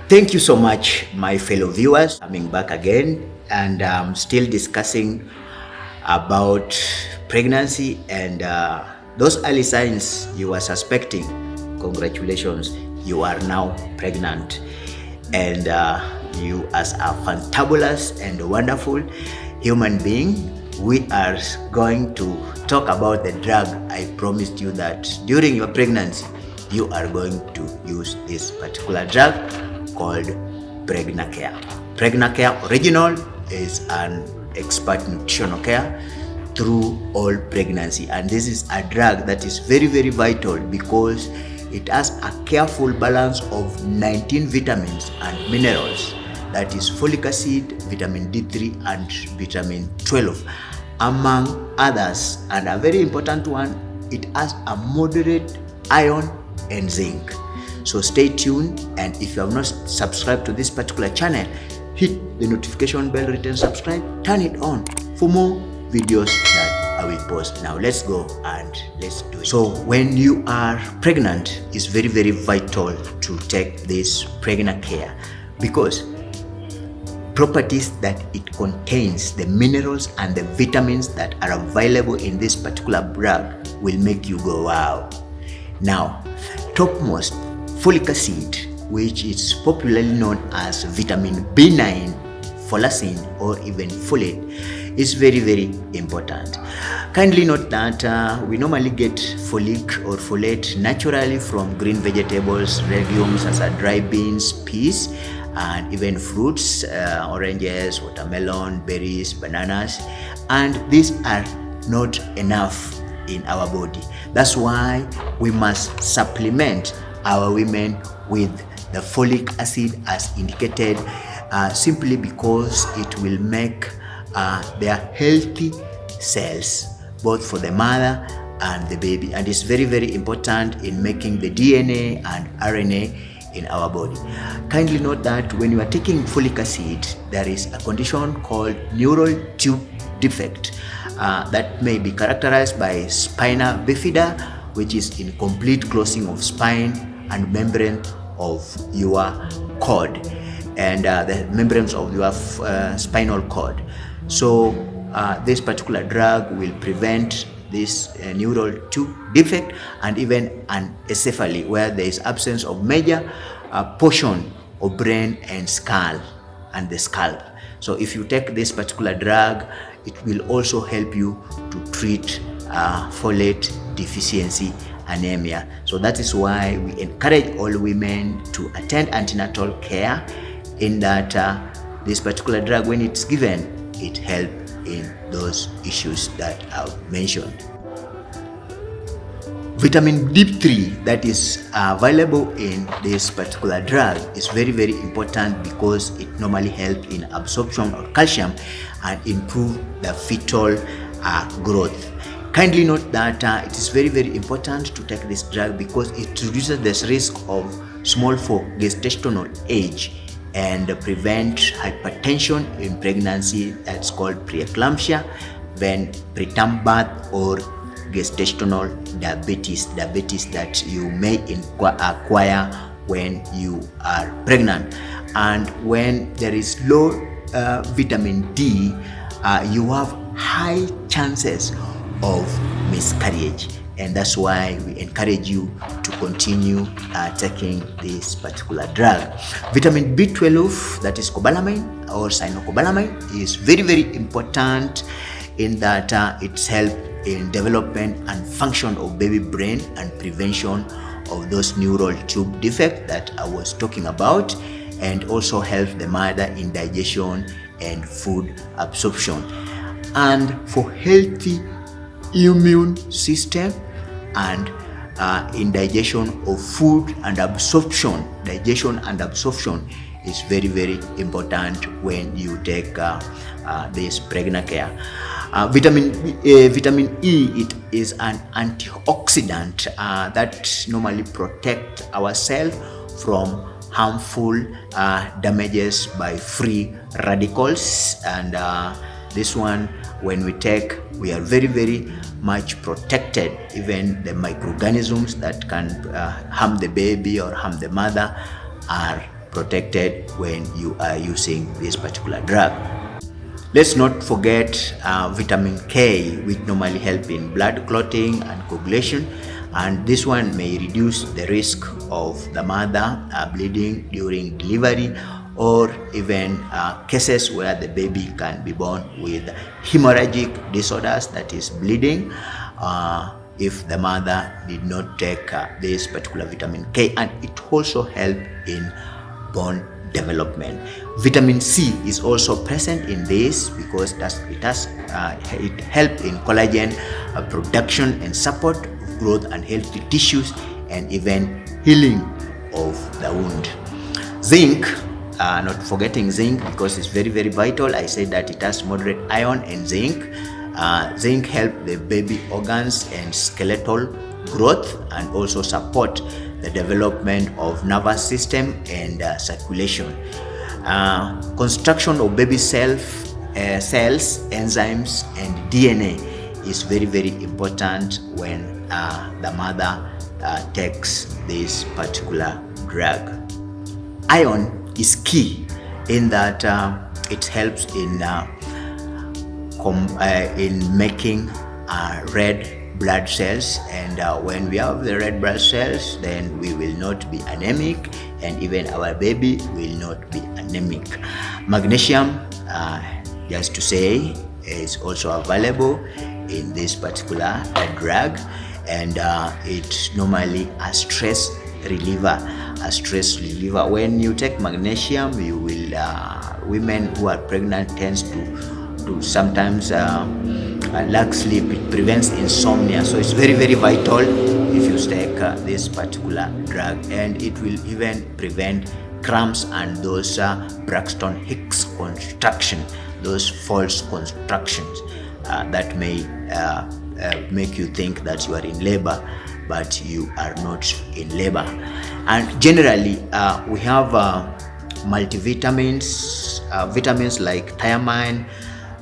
Thank you so much, my fellow viewers. Coming back again, and still discussing about pregnancy and those early signs you are suspecting. Congratulations, you are now pregnant, and you as a fantabulous and wonderful human being. We are going to talk about the drug I promised you that during your pregnancy you are going to use this particular drug called Pregnacare. Pregnacare original is an expert nutritional care through all pregnancy, and this is a drug that is very vital because it has a careful balance of 19 vitamins and minerals, that is folic acid, vitamin D3 and vitamin 12 among others. And a very important one, it has a moderate iron and zinc. So stay tuned, and if you have not subscribed to this particular channel, hit the notification bell written subscribe, turn it on for more videos that I will post. Now let's go and let's do it. So when you are pregnant, it's very vital to take this Pregnacare because properties that it contains, the minerals and the vitamins that are available in this particular drug will make you go wow. Now, topmost, folic acid, which is popularly known as vitamin B9, folacin, or even folate, is very important. Kindly note that we normally get folic or folate naturally from green vegetables, legumes such as dry beans, peas, and even fruits, oranges, watermelon, berries, bananas, and these are not enough in our body. That's why we must supplement our women with the folic acid as indicated, simply because it will make their healthy cells both for the mother and the baby, and it's very important in making the DNA and RNA in our body. Kindly note that when you are taking folic acid, there is a condition called neural tube defect that may be characterized by spina bifida, which is incomplete closing of spine and membrane of your cord, and the membranes of your spinal cord. So this particular drug will prevent this neural tube defect and even anencephaly, where there is absence of major portion of brain and skull and the scalp. So if you take this particular drug, it will also help you to treat folate deficiency anemia. So that is why we encourage all women to attend antenatal care, in that this particular drug, when it's given, it helps in those issues that I've mentioned. Vitamin D3 that is available in this particular drug is very important because it normally helps in absorption of calcium and improve the fetal growth. Kindly note that it is very important to take this drug because it reduces the risk of small for gestational age and prevent hypertension in pregnancy, that's called preeclampsia, then preterm birth, or gestational diabetes that you may acquire when you are pregnant. And when there is low vitamin D, you have high chances of miscarriage, and that's why we encourage you to continue taking this particular drug. Vitamin B12, that is cobalamin or cyanocobalamin, is very important in that it's help in development and function of baby brain and prevention of those neural tube defect that I was talking about, and also helps the mother in digestion and food absorption. And for healthy immune system and in digestion of food and absorption, is very important when you take this Pregnacare. Vitamin E, it is an antioxidant that normally protect ourselves from harmful damages by free radicals, and this one, when we take, we are very much protected. Even the microorganisms that can harm the baby or harm the mother are protected when you are using this particular drug. Let's not forget vitamin K, which normally help in blood clotting and coagulation, and this one may reduce the risk of the mother bleeding during delivery, or even cases where the baby can be born with hemorrhagic disorders, that is bleeding, if the mother did not take this particular vitamin K. And it also helps in bone development. Vitamin C is also present in this because it helps in collagen production and support of growth and healthy tissues, and even healing of the wound. Zinc, not forgetting zinc, because it's very, very vital. I said that it has moderate iron and zinc. Zinc helps the baby organs and skeletal growth, and also support the development of nervous system and circulation. Construction of baby cells, enzymes, and DNA is very, very important when the mother takes this particular drug. Iron is key in that it helps in making red blood cells, and when we have the red blood cells, then we will not be anemic, and even our baby will not be anemic. Magnesium, just to say, is also available in this particular drug, and it's normally a stress reliever. When you take magnesium, you will women who are pregnant tends to sometimes lack sleep. It prevents insomnia, so it's very, very vital if you take this particular drug, and it will even prevent cramps and those Braxton Hicks contraction, those false contractions that may make you think that you are in labor, but you are not in labor. And generally we have multivitamins, vitamins like thiamine,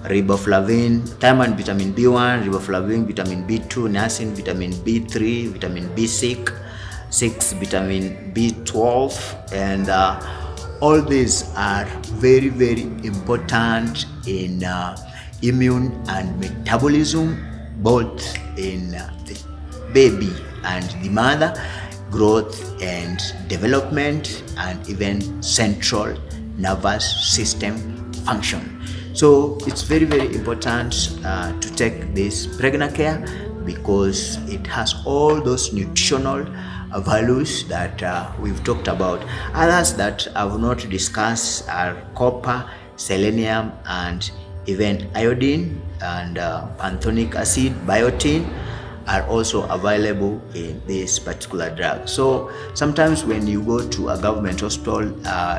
riboflavin, thiamine, vitamin B1, riboflavin, vitamin B2, niacin, vitamin B3, vitamin B6, vitamin B12, and all these are very, very important in immune and metabolism, both in the baby and the mother, growth and development, and even central nervous system function. So it's very, very important to take this Pregnacare, because it has all those nutritional values that we've talked about. Others that I've not discussed are copper, selenium, and even iodine, and pantothenic acid, biotin are also available in this particular drug. So sometimes when you go to a government hospital,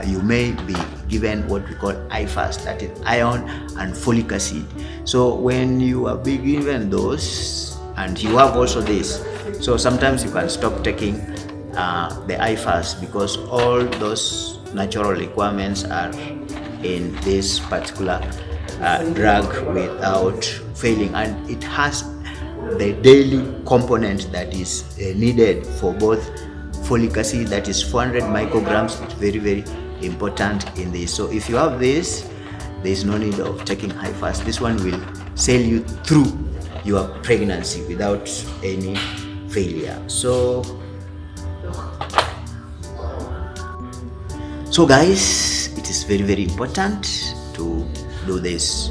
you may be given what we call IFAS, that is iron and folic acid. So when you are being given those and you have also this, so sometimes you can stop taking the IFAS, because all those natural requirements are in this particular drug without failing, and it has the daily component that is needed for both folic acid, that is 400 micrograms. It's very, very important in this. So if you have this, there is no need of taking high fast. This one will sail you through your pregnancy without any failure. So guys, it is very, very important to do this.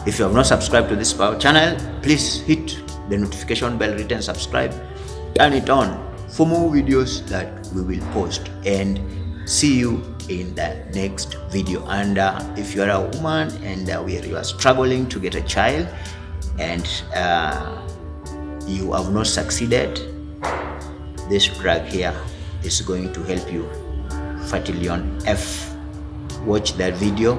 If you have not subscribed to this channel, please hit the notification bell, written subscribe, turn it on for more videos that we will post, and see you in the next video. And if you are a woman and you are struggling to get a child and you have not succeeded, this drug here is going to help you. Fertilion F. Watch that video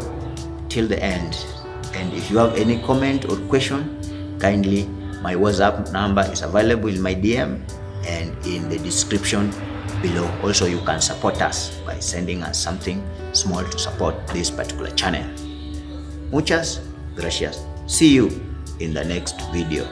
till the end, and if you have any comment or question, kindly, my WhatsApp number is available in my DM and in the description below. Also, you can support us by sending us something small to support this particular channel. Muchas gracias. See you in the next video.